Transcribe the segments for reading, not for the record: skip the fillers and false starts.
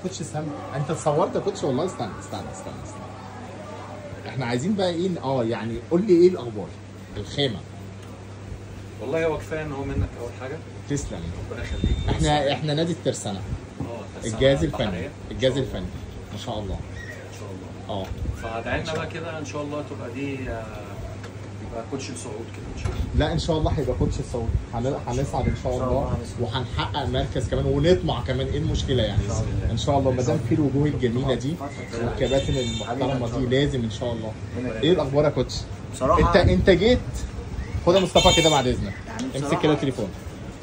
كوتش استنى، انت اتصورت يا كوتش والله. استنى. احنا عايزين بقى ايه؟ يعني قول لي ايه الاخبار الخامه. والله هو كفايه ان هو منك اول حاجه. تسلم، ربنا يخليك. احنا نادي الترسانه. ترسانة الجهاز البحرية. الفني ما شاء الله. ان شاء الله. اه فادعينا بقى كده ان شاء الله تبقى دي يبقى كوتش صعود كده ان شاء الله. لا ان شاء الله هيبقى كوتش الصعود. هنصعد ان شاء الله، وهنحقق مركز كمان ونطمع كمان. ايه المشكله يعني؟ ان شاء الله ما دام في الوجوه الجميله دي والكباتن المحترمه دي لازم ان شاء الله. ايه الاخبار يا كوتش؟ بصراحه انت جيت. خد يا مصطفى كده بعد اذنك، يعني امسك كده التليفون.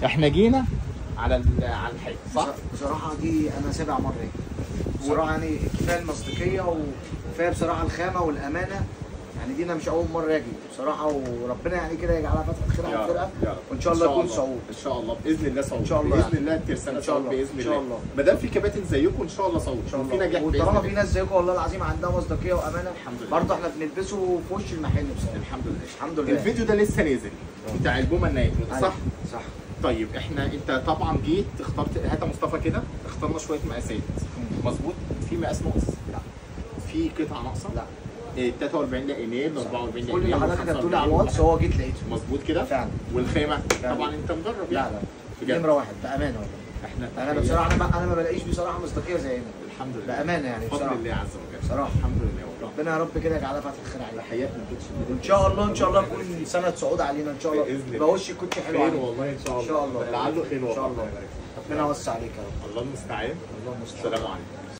احنا جينا على الحاجه صح؟ بصراحه دي انا سابع مره اجي بصراحه، يعني كفايه المصداقيه وكفايه بصراحه الخامه والامانه. يعني دي انا مش اول مره اجي بصراحه، وربنا يعني كده يجعلها فتحه خير على الفرقه، وان شاء الله يكون صعود. ان شاء الله باذن الله صعود. ان شاء الله باذن الله الترسانه صعود باذن الله. ان شاء الله ما دام في كباتن زيكم ان شاء الله صعود. ان شاء الله. وفي نجاح وطالما في ناس زيكم والله العظيم عندها مصداقيه وامانه، الحمد لله. برضه احنا بنلبسه في وش المحل بصراحه. الحمد لله. الحمد لله. الفيديو ده لسه نازل بتاع البومه النايم صح؟ صح. طيب انت طبعا جيت اخترت. هات يا مصطفى كده. اخترنا شويه مقاسات مظبوط. في مقاس ناقص؟ لا. في قطعه ناقصه؟ لا. 43 لا ايميل، 44 لا كل اللي حضرتك هتقولي على الواتس هو جيت لقيته مظبوط كده فعلا. والخامه فعلا. طبعا انت مجرب لا يعني. لا بجد. نمره واحد بامانه والله. احنا انا بصراحه انا ما بلاقيش بصراحه مصداقيه زي هنا. الحمد لله بامانه يعني بفضل بصراحه. الله عز وجل بصراحه الحمد لله والله. ربنا يا رب كده يجعلها فتحه خير علينا. تحياتنا كوتش. ان شاء الله ان شاء الله تكون سنه صعود علينا ان شاء الله. بإذن الله. يبقى وش الكوتش حلو خير علينا والله ان شاء الله. ان شاء الله لعله خير والله. ان شاء الله. ربنا يوسع عليك يا رب. الله المستعان. الله المستعان. السلام عليكم.